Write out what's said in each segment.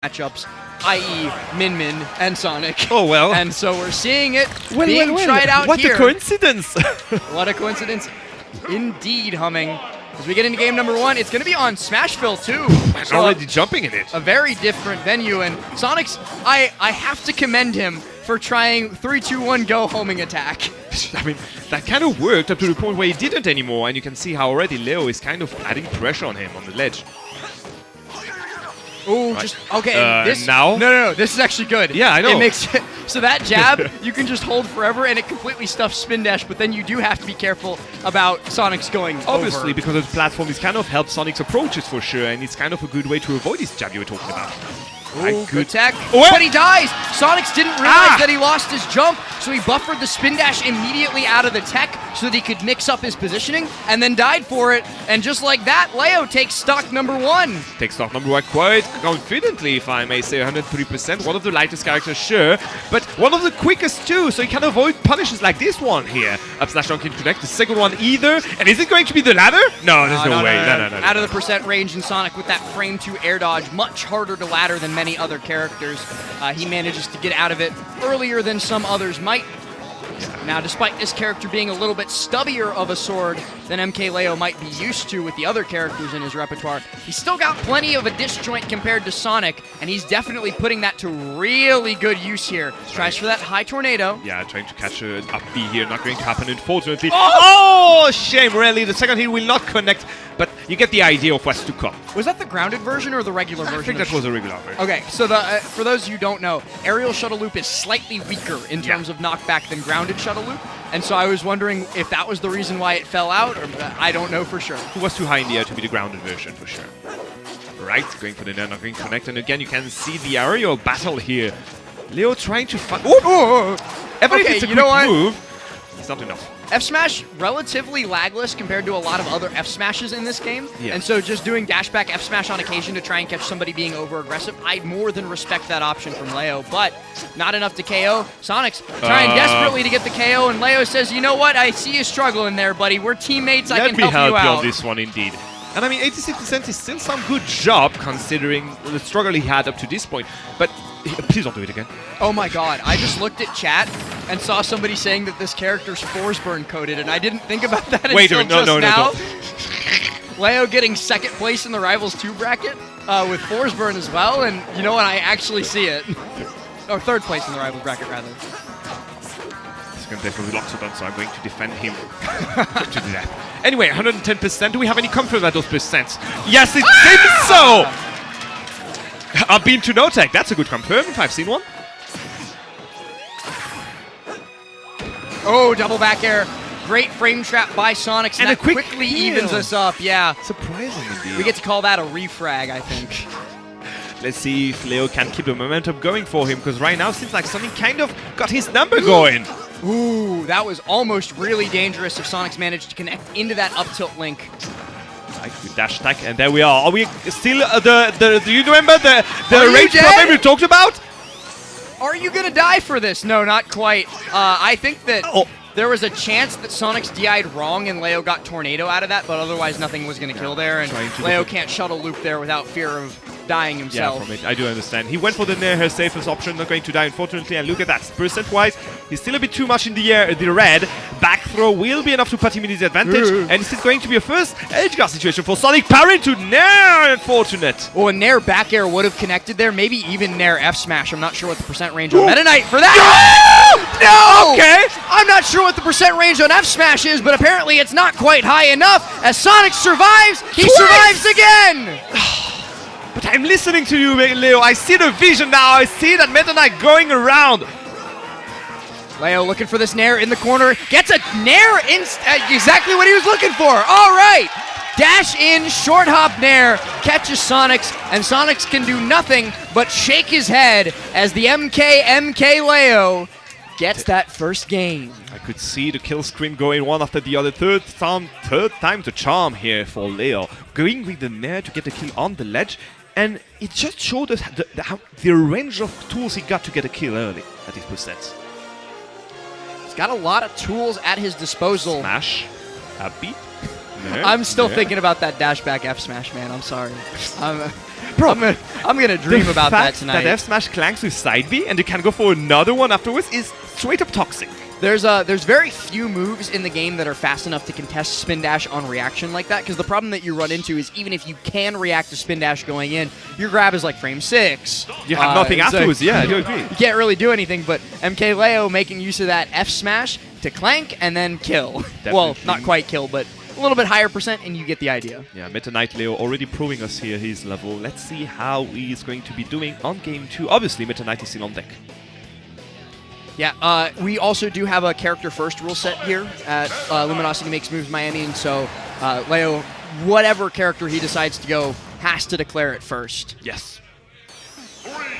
matchups, i.e. Min Min and Sonic. Oh, well. And so we're seeing it being tried out what here. What a coincidence. What a coincidence. Indeed, Humming. As we get into game number 1, it's going to be on Smashville too. So already jumping in it. A very different venue, and Sonic's, I have to commend him for trying 3-2-1 go homing attack. I mean, that kind of worked up to the point where he didn't anymore, and you can see how already Leo is kind of adding pressure on him on the ledge. Oh, right. just okay. This now? No. This is actually good. Yeah, I know. It makes so that jab you can just hold forever, and it completely stuffs spin dash. But then you do have to be careful about Sonic's going Obviously, over. because the platform is kind of helped Sonic's approaches for sure, and it's kind of a good way to avoid this jab you were talking about. Ooh, good tech. Oh, but he dies! Sonic's didn't realize that he lost his jump, so he buffered the spin dash immediately out of the tech so that he could mix up his positioning, and then died for it. And just like that, Leo takes stock number 1. Takes stock number 1 quite confidently, if I may say, 103%. One of the lightest characters, sure, but one of the quickest too, so he can avoid punishes like this one here. Up smash down can connect, the second one either. And is it going to be the ladder? No, there's no way. No. Out of the percent range in Sonic with that frame 2 air dodge, much harder to ladder than many other characters. He manages to get out of it earlier than some others might. Now, despite this character being a little bit stubbier of a sword than MkLeo might be used to with the other characters in his repertoire, he's still got plenty of a disjoint compared to Sonic, and he's definitely putting that to really good use here. Tries for that high tornado. Yeah, trying to catch an up B here, not going to happen, unfortunately. Oh, shame, really. The second hit will not connect, but you get the idea of what's to come. Was that the grounded version or the regular version? I think that was a regular version. Okay, so for those of you who don't know, aerial shuttle loop is slightly weaker in terms of knockback than grounded shuttle loop, and so I was wondering if that was the reason why it fell out, or I don't know for sure. It was too high in the air to be the grounded version, for sure. Right, going for the nair, not going to connect, and again you can see the aerial battle here. Leo trying to find... Oh! Even if it's a quick move, it's not enough. F-Smash, relatively lagless compared to a lot of other F-Smashes in this game. Yeah. And so just doing dashback F-Smash on occasion to try and catch somebody being over-aggressive, I more than respect that option from Leo, but not enough to KO. Sonic's trying desperately to get the KO, and Leo says, you know what, I see you struggling there, buddy. We're teammates, I can help you out. Let me help you on this one, indeed. And I mean, 86% is still some good job, considering the struggle he had up to this point, but please don't do it again. Oh my god, I just looked at chat and saw somebody saying that this character's Forsburn coded, and I didn't think about that until just now. Leo getting second place in the Rivals 2 bracket with Forsburn as well, and you know what, I actually see it. Or third place in the Rivals bracket, rather. This is going to definitely lock it on, so I'm going to defend him to do that. Anyway, 110%. Do we have any comfort about those percents? Yes, it seems so! A beam to no tech. That's a good confirm if I've seen one. Oh, double back air. Great frame trap by Sonix, and that quickly kill. Evens us up. Yeah. Surprising indeed. We get to call that a refrag, I think. Let's see if Leo can keep the momentum going for him, because right now it seems like Sonic kind of got his number going. Ooh, that was almost really dangerous if Sonic's managed to connect into that up tilt link. Right, with dash attack, and there we are. Are we still do you remember the rage problem we talked about? Are you gonna die for this? No, not quite. I think that there was a chance that Sonic's DI'd wrong and Leo got tornado out of that, but otherwise nothing was gonna kill there, and Leo can't shuttle loop there without fear of dying himself. Yeah, from it, I do understand. He went for the nair, her safest option, not going to die, unfortunately, and look at that. Percent-wise, he's still a bit too much in the air. The red back throw will be enough to put him in his advantage, and this is going to be a first edge guard situation for Sonic. Parry to nair, unfortunate. Oh, a nair back air would have connected there, maybe even nair F-Smash. I'm not sure what the percent range on Meta Knight for that. No! Okay. I'm not sure what the percent range on F-Smash is, but apparently it's not quite high enough. As Sonic survives, he survives again! But I'm listening to you, Leo. I see the vision now. I see that Meta Knight going around. Leo looking for this nair in the corner. Gets a nair, exactly what he was looking for. All right. Dash in, short hop nair, catches Sonix, and Sonix can do nothing but shake his head as the MkLeo gets that first game. I could see the kill screen going one after the other. Third time the charm here for Leo. Going with the nair to get the kill on the ledge. And it just showed us the range of tools he got to get a kill early at his percents. He's got a lot of tools at his disposal. Smash. Happy. I'm still thinking about that dash back F smash, man. I'm sorry. Bro, I'm gonna dream the about that fact tonight. that F smash clanks with side B and you can go for another one afterwards is straight up toxic. There's very few moves in the game that are fast enough to contest spin dash on reaction like that, because the problem that you run into is even if you can react to spin dash going in, your grab is like frame 6. You have nothing afterwards, yeah, I do agree. You can't really do anything, but MkLeo making use of that F smash to clank and then kill. Well, not quite kill, but a little bit higher percent, and you get the idea. Yeah, MkLeo already proving us here his level. Let's see how he's going to be doing on game 2. Obviously, MkLeo is still on deck. Yeah, we also do have a character first rule set here at Luminosity Makes Moves Miami, and so Leo, whatever character he decides to go, has to declare it first. Yes.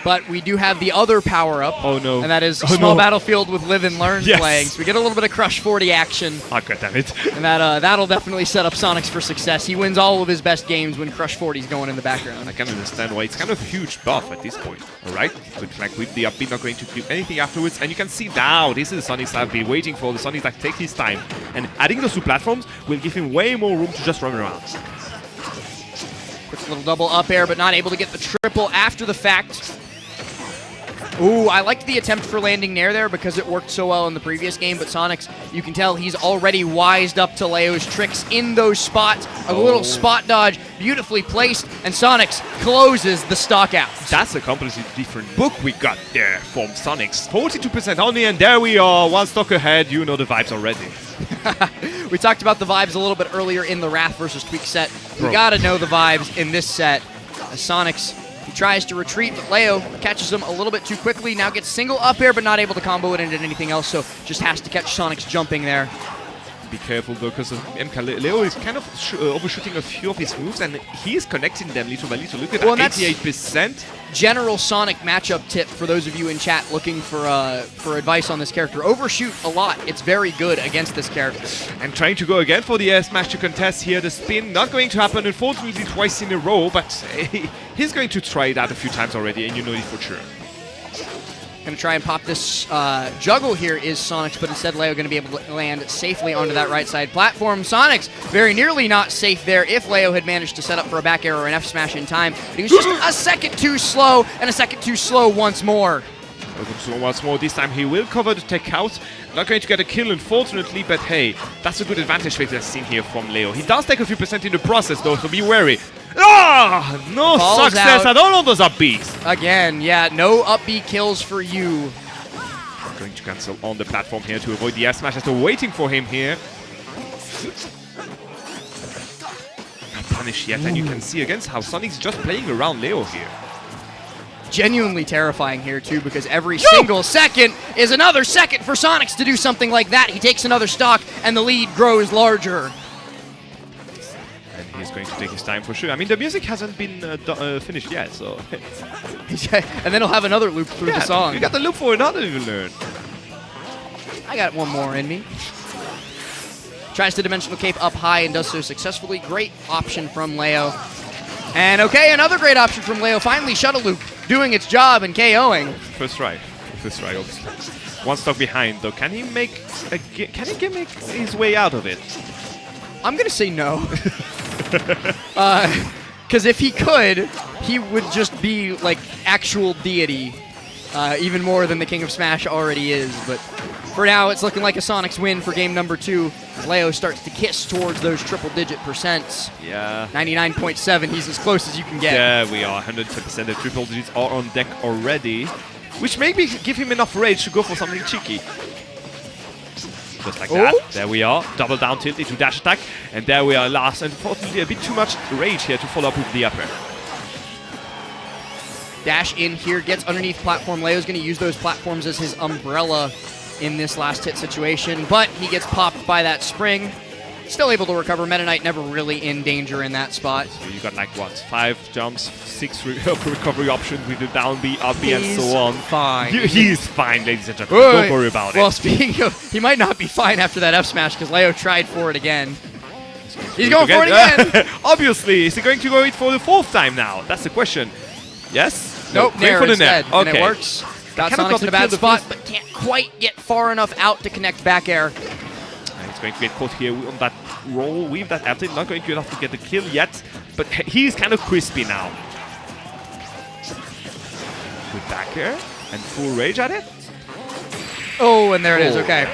But we do have the other power-up. Oh no. And that is Small Battlefield with Live and Learn Yes. playing. So we get a little bit of Crush 40 action. Oh, god damn it. And that'll definitely set up Sonix for success. He wins all of his best games when Crush 40 is going in the background. I can understand why it's kind of a huge buff at this point. Alright, good flank with the up B, not going to do anything afterwards. And you can see now, this is the Sonix I've been waiting for. The Sonix that take his time. And adding those 2 platforms will give him way more room to just run around. Puts a little double up air, but not able to get the triple after the fact. Ooh, I liked the attempt for landing Nair there because it worked so well in the previous game, but Sonix, you can tell he's already wised up to Leo's tricks in those spots. A little spot dodge, beautifully placed, and Sonix closes the stock out. That's a completely different book we got there from Sonix. 42% only, and there we are, 1 stock ahead. You know the vibes already. We talked about the vibes a little bit earlier in the Wrath versus Tweak set. We gotta know the vibes in this set. Sonix, he tries to retreat, but Leo catches him a little bit too quickly. Now gets single up air, but not able to combo it into anything else, so just has to catch Sonix jumping there. Be careful though, because MkLeo is kind of overshooting a few of his moves, and he's connecting them little by little. Look at that, 88%. General Sonic matchup tip for those of you in chat looking for advice on this character. Overshoot a lot. It's very good against this character. And trying to go again for the air smash to contest here. The spin not going to happen, unfortunately, twice in a row, but he's going to try it out a few times already, and you know it for sure. Going to try and pop this juggle here is Sonix, but instead Leo going to be able to land safely onto that right side platform. Sonix very nearly not safe there if Leo had managed to set up for a back air or an F smash in time. But he was just a second too slow, and a second too slow once more. So once more, this time he will cover the tech out. Not going to get a kill, unfortunately, but hey, that's a good advantage we've seen here from Leo. He does take a few percent in the process, though, so be wary. Ah! No Falls success out. at all on those up Bs. Again, yeah, no up B kills for you. Going to cancel on the platform here to avoid the F smash. Still waiting for him here. Not punished yet, and you can see against how Sonic's just playing around Leo here. Genuinely terrifying here, too, because every single second is another second for Sonix to do something like that. He takes another stock, and the lead grows larger. And he's going to take his time for sure. I mean, the music hasn't been finished yet, so... And then he'll have another loop through the song. You got the loop for another to learn. I got one more in me. Tries to dimensional cape up high and does so successfully. Great option from Leo. And okay, another great option from Leo. Finally, shuttle loop doing its job and KOing. First try, obviously. 1 stock behind, though. Can he make his way out of it? I'm gonna say no. Because if he could, he would just be like actual deity, even more than the King of Smash already is. But for now, it's looking like a Sonix win for game number 2. As Leo starts to kiss towards those triple-digit percents. Yeah. 99.7. He's as close as you can get. Yeah, we are 110%. The triple digits are on deck already, which maybe give him enough rage to go for something cheeky. Just like that. There we are. Double down tilt into dash attack. And there we are last. Unfortunately, a bit too much rage here to follow up with the upper. Dash in here, gets underneath platform. Leo's going to use those platforms as his umbrella in this last hit situation, but he gets popped by that spring. Still able to recover. Meta Knight never really in danger in that spot. So you got like what? 5 jumps, 6 recovery options with the down B, up B, and so on. Fine. He's fine, ladies and gentlemen. Don't worry about it. Well, speaking of, he might not be fine after that F smash because Leo tried for it again. He's going for it again. Obviously, is he going to go it for the 4th time now? That's the question. Yes? Nope, Nair instead. Okay. And it works. Got Sonix in a bad spot, but can't quite get far enough out to connect back air. And he's going to get caught here on that roll with that F. Not going to be enough to get the kill yet, but he's kind of crispy now. Good back air and full rage at it. Oh, and there it is. Oh. Okay.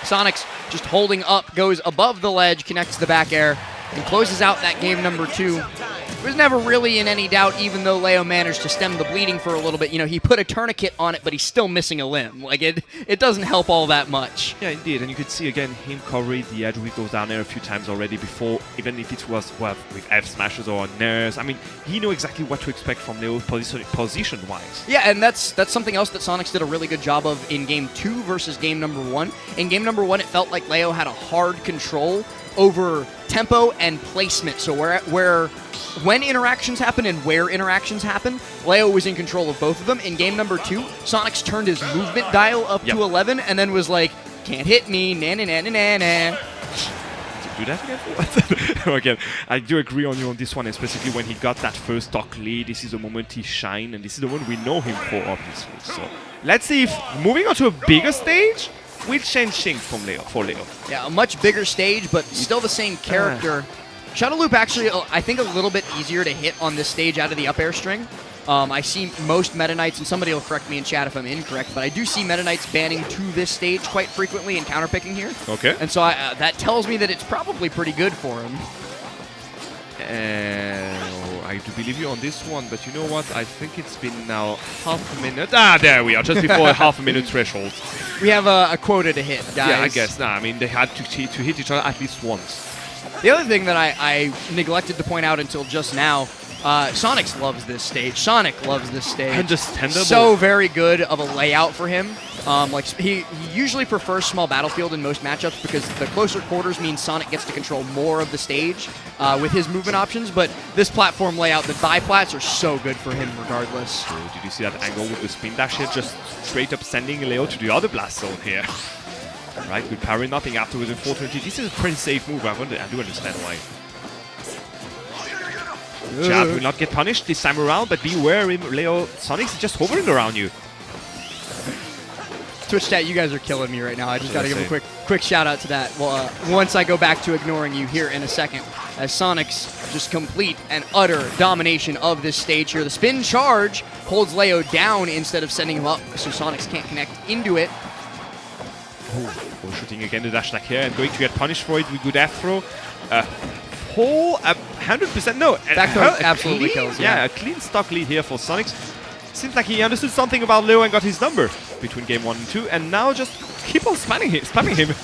Sonix just holding up, goes above the ledge, connects the back air, and closes out that game number 2. It was never really in any doubt, even though Leo managed to stem the bleeding for a little bit. You know, he put a tourniquet on it, but he's still missing a limb. Like, it doesn't help all that much. Yeah, indeed. And you could see, again, him covering the edge with those down air a few times already before, even if it was, well, with F smashes or nairs. I mean, he knew exactly what to expect from Leo position-wise. Yeah, and that's something else that Sonix did a really good job of in Game 2 versus Game number 1. In Game number 1, it felt like Leo had a hard control over tempo and placement. So when interactions happen and where interactions happen, Leo was in control of both of them. In game number 2, Sonix turned his movement dial up to 11 and then was like, can't hit me, na-na-na-na-na-na. Do that again? Again, I do agree on you on this one, especially when he got that first stock lead. This is the moment he shined, and this is the one we know him for, obviously. So let's see if moving on to a bigger stage will change things for Leo. Yeah, a much bigger stage, but still the same character. Shadow Loop actually, I think, a little bit easier to hit on this stage out of the up air string. I see most Meta Knights, and somebody will correct me in chat if I'm incorrect, but I do see Meta Knights banning to this stage quite frequently and counterpicking here. Okay. And so that tells me that it's probably pretty good for him. I do believe you on this one, but you know what? I think it's been now half a minute. Ah, there we are, just before a half a minute threshold. We have a quota to hit, guys. Yeah, I guess. Nah, I mean, they had to hit each other at least once. The other thing that I neglected to point out until just now, Sonix loves this stage. Sonic loves this stage. Understandable. So very good of a layout for him. Like he usually prefers small battlefield in most matchups because the closer quarters means Sonic gets to control more of the stage with his movement options. But this platform layout, the bi-plats are so good for him regardless. So did you see that angle with the spin dash here? Just straight up sending Leo to the other blast zone here. Right, good parry, nothing afterwards in 420. This is a pretty safe move. I do understand why. Jab will not get punished this time around, but beware, Leo. Sonix is just hovering around you. Twitch chat, you guys are killing me right now. I just got to give a quick shout out to that. Well, once I go back to ignoring you here in a second, as Sonix just complete and utter domination of this stage here. The spin charge holds Leo down instead of sending him up, so Sonix can't connect into it. Oh, shooting again the dash attack here and going to get punished for it with good F throw. Whole 100%, no. Back throw absolutely kills. Yeah, a clean stock lead here for Sonix. Seems like he understood something about Leo and got his number between game 1 and 2, and now just keep on spamming him.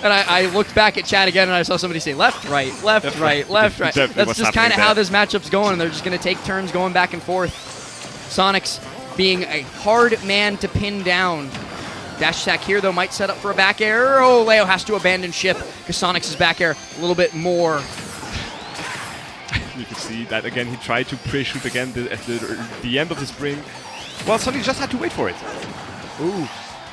And I looked back at chat again and I saw somebody say left, right, left, right, left, right. That's just kind of how this matchup's going, and they're just going to take turns going back and forth. Sonix being a hard man to pin down. Dash attack here, though, might set up for a back air. Oh, Leo has to abandon ship because Sonix's back air a little bit more. You can see that again. He tried to pre-shoot again at the end of the spring. Well, Sonix just had to wait for it. Ooh.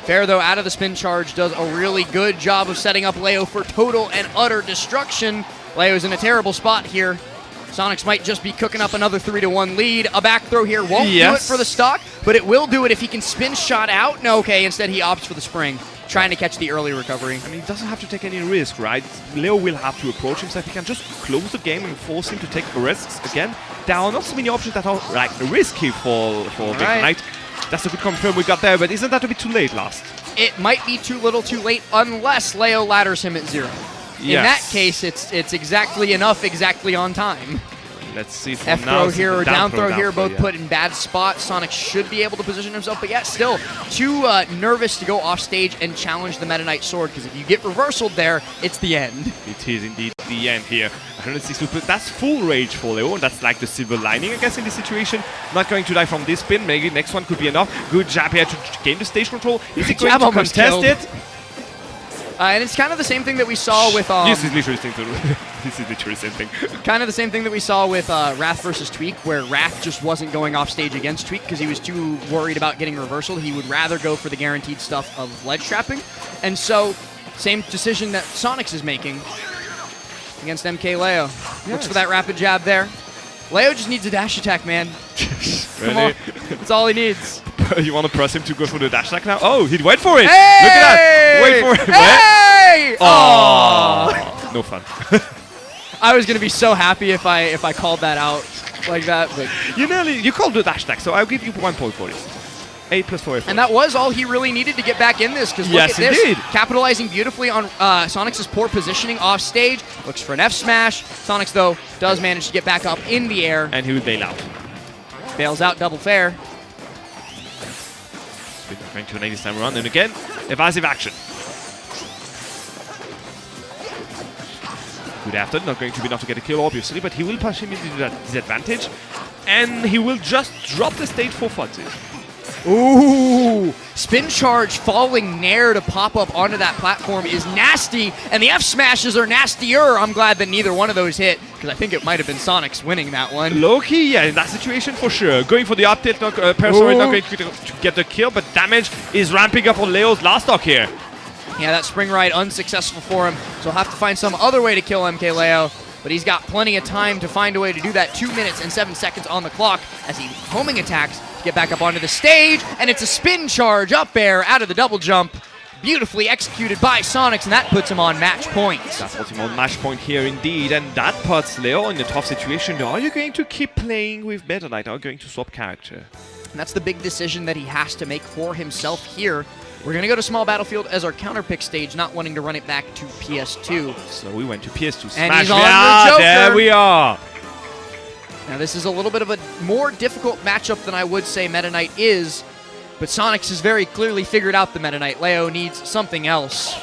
Fair, though, out of the spin charge, does a really good job of setting up Leo for total and utter destruction. Leo's in a terrible spot here. Sonix might just be cooking up another 3-1 lead. A back throw here won't do it for the stock, but it will do it if he can spin shot out. No, okay, instead he opts for the spring, trying to catch the early recovery. I mean, he doesn't have to take any risk, right? Leo will have to approach him, so if he can just close the game and force him to take risks again. There are not so many options that are like risky for Big Knight. That's a good confirm we got there, but isn't that a bit too late last? It might be too little too late unless Leo ladders him at 0. In that case, it's exactly enough, exactly on time. Let's see. F throw here or down throw here, both put in bad spots. Sonix should be able to position himself, but yeah, still too nervous to go off stage and challenge the Meta Knight sword, because if you get reversaled there, it's the end. It is indeed the end here. 160, but that's full rage for Leo, and that's like the silver lining, I guess, in this situation. Not going to die from this spin. Maybe next one could be enough. Good jab here to gain the stage control. Is he going to contest it? And it's kind of the same thing that we saw with... this is literally the same thing. Kind of the same thing that we saw with Wrath versus Tweak, where Wrath just wasn't going off stage against Tweak because he was too worried about getting reversal. He would rather go for the guaranteed stuff of ledge trapping. And so, same decision that Sonix is making against MkLeo. Yes. Looks for that rapid jab there. Leo just needs a dash attack, man. Come on. That's all he needs. You want to press him to go for the dash attack now? Oh, he went for it! Hey! Look at that! Wait for it! Hey! Oh! No fun. I was gonna be so happy if I called that out. like that. But You called the dash attack, so I'll give you 1 point for it. 8 plus 4. And that was all he really needed to get back in this, because look Yes, at this. indeed. Capitalizing beautifully on Sonix's poor positioning off stage. Looks for an F smash. Sonix, though, does manage to get back up in the air. And he will bail out. Bails out double fair. Going to an 80 time run, and again, evasive action. Good after, not going to be enough to get a kill, obviously, but he will push him into that disadvantage, and he will just drop the stage for funsies. Ooh! Spin charge falling nair to pop up onto that platform is nasty, and the F smashes are nastier. I'm glad that neither one of those hit, because I think it might have been Sonix winning that one. Low-key, yeah, in that situation for sure. Going for the up tilt, Persor is not going to get the kill, but damage is ramping up on Leo's last stock here. Yeah, that spring ride unsuccessful for him, so he'll have to find some other way to kill MkLeo, but he's got plenty of time to find a way to do that. 2 minutes and 7 seconds on the clock as he homing attacks to get back up onto the stage, and it's a spin charge up air out of the double jump. Beautifully executed by Sonix, and that puts him on match point. That puts him on match point here indeed, and that puts Leo in a tough situation. Are you going to keep playing with Meta Knight? Are you going to swap character? And that's the big decision that he has to make for himself here. We're going to go to Small Battlefield as our counterpick stage, not wanting to run it back to PS2. So we went to PS2. And Smashville. he's on the Joker. There we are. Now this is a little bit of a more difficult matchup than I would say Meta Knight is, but Sonix has very clearly figured out the Meta Knight. Leo needs something else.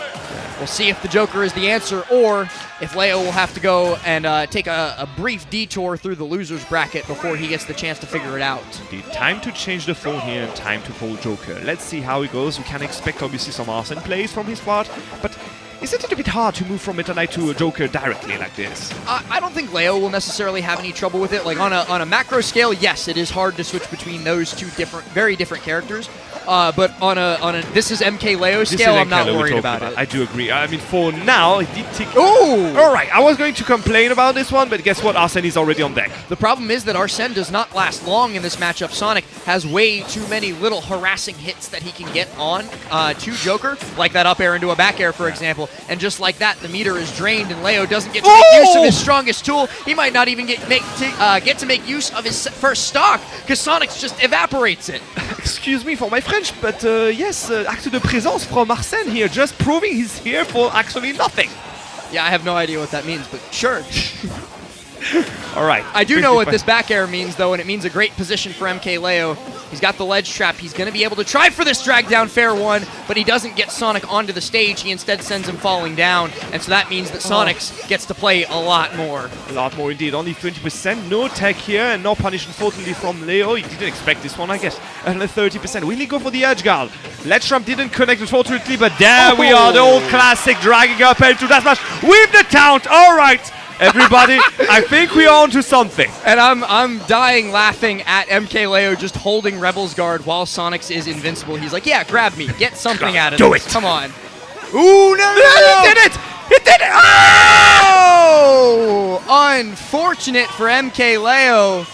We'll see if the Joker is the answer, or if Leo will have to go and take a brief detour through the loser's bracket before he gets the chance to figure it out. Indeed, time to change the phone here and time to call Joker. Let's see how it goes. We can expect obviously some Arsene plays from his part, but isn't it a bit hard to move from Meta Knight to a Joker directly like this? I don't think Leo will necessarily have any trouble with it. Like on a macro scale, yes, it is hard to switch between those two very different characters. But on a this is MkLeo scale, I'm not worried about it. I do agree. I mean, for now, it did tick. Ooh! All right, I was going to complain about this one, but guess what? Arsene is already on deck. The problem is that Arsene does not last long in this matchup. Sonic has way too many little harassing hits that he can get on to Joker, like that up air into a back air, for example. And just like that, the meter is drained, and Leo doesn't get to make use of his strongest tool. He might not even get to make use of his first stock, because Sonix just evaporates it. Excuse me for my French, but yes, acte de présence from Arsene here, just proving he's here for actually nothing. Yeah, I have no idea what that means, but sure. All right. I do know what this back air means, though, and it means a great position for MkLeo. He's got the ledge trap. He's going to be able to try for this drag down fair one, but he doesn't get Sonic onto the stage. He instead sends him falling down, and so that means that Sonix gets to play a lot more. A lot more indeed. Only 20%. No tech here, and no punish, unfortunately, from Leo. He didn't expect this one, I guess. Only 30%. Will he go for the edge guard? Ledge trap didn't connect, unfortunately, but there we are. The old classic dragging up into that smash with the count. All right. Everybody, I think we are onto something. And I'm dying laughing at MkLeo just holding Rebel's Guard while Sonix is invincible. He's like, yeah, grab me. Get something out of do this. it. Come on. Ooh, no. He did it! He did it! Oh! Unfortunate for MkLeo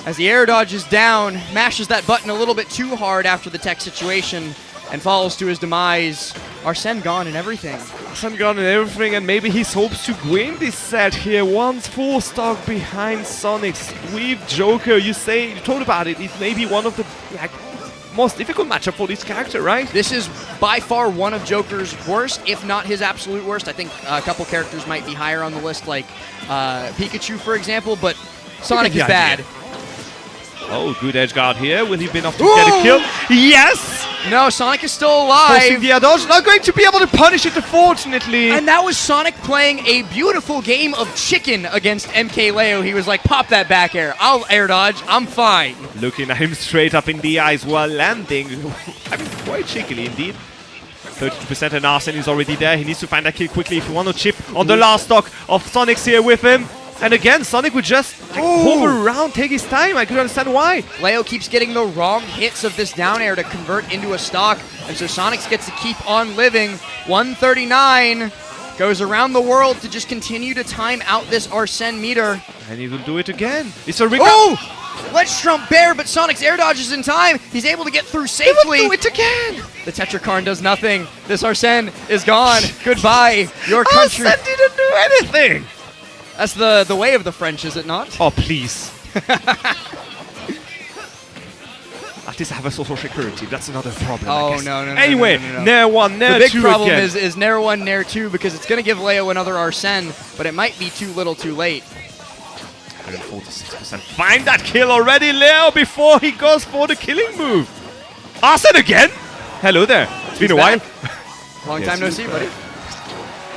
as the air dodges down, mashes that button a little bit too hard after the tech situation, and falls to his demise. Arsene gone and everything. Arsene gone and everything, and maybe he hopes to win this set here. Once full stock behind Sonix with Joker. You told about it. It may be one of the most difficult matchup for this character, right? This is by far one of Joker's worst, if not his absolute worst. I think a couple characters might be higher on the list, like Pikachu, for example, but Sonic is bad. Oh, good edge guard here. Will he be enough to get a kill? Yes! No, Sonic is still alive. Forcing the air dodge. Not going to be able to punish it, unfortunately. And that was Sonic playing a beautiful game of chicken against MkLeo. He was like, pop that back air. I'll air dodge. I'm fine. Looking at him straight up in the eyes while landing. I mean, quite cheekily indeed. 32% and Arsene is already there. He needs to find that kill quickly if you want to chip on the last stock of Sonix here with him. And again, Sonic would just hover around, take his time. I could understand why. Leo keeps getting the wrong hits of this down air to convert into a stock, and so Sonix gets to keep on living. 139 goes around the world to just continue to time out this Arsene meter. And he will do it again. It's a ring. Oh! Let's trump bear, but Sonic's air dodge is in time. He's able to get through safely. He will do it again. The Tetrakarn does nothing. This Arsene is gone. Goodbye, your country. Arsene didn't do anything. That's the way of the French, is it not? Oh, please. At least I have a social security. That's another problem. Oh, I guess. no. Anyway, Nair 1, Nair 2 The big problem again. is Nair 1, Nair 2, because it's going to give Leo another Arsene, but it might be too little too late. 146%. Find that kill already, Leo, before he goes for the killing move. Arsene again? Hello there. It's been a while. Long Yes, time no he's see, back. buddy.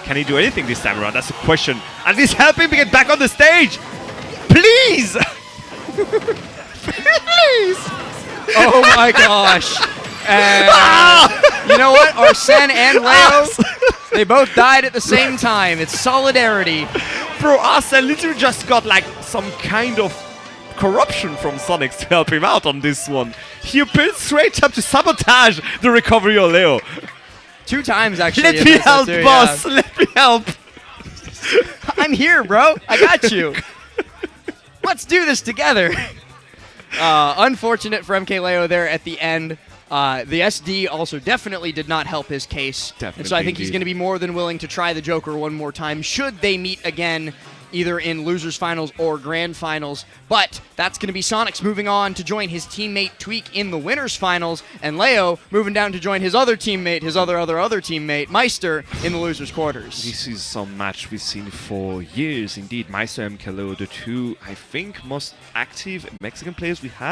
Can he do anything this time around? That's the question. At least help him get back on the stage. Please. Please. Oh my gosh. And you know what? Arsene and Leo, they both died at the same time. It's solidarity. Bro, Arsene literally just got like some kind of corruption from Sonix to help him out on this one. He appeared straight up to sabotage the recovery of Leo. 2 times, actually. Let in me this one, help, too, boss. yeah. Let me help. I'm here, bro. I got you. Let's do this together. Unfortunate for MkLeo there at the end. The SD also definitely did not help his case. And so I think he's going to be more than willing to try the Joker one more time should they meet again, either in losers finals or grand finals. But that's going to be Sonix moving on to join his teammate Tweak in the winners finals, and Leo moving down to join his other teammate, his other teammate, Meister, in the losers quarters. This is some match we've seen for years. Indeed, Meister and MkLeo, the two, I think, most active Mexican players we had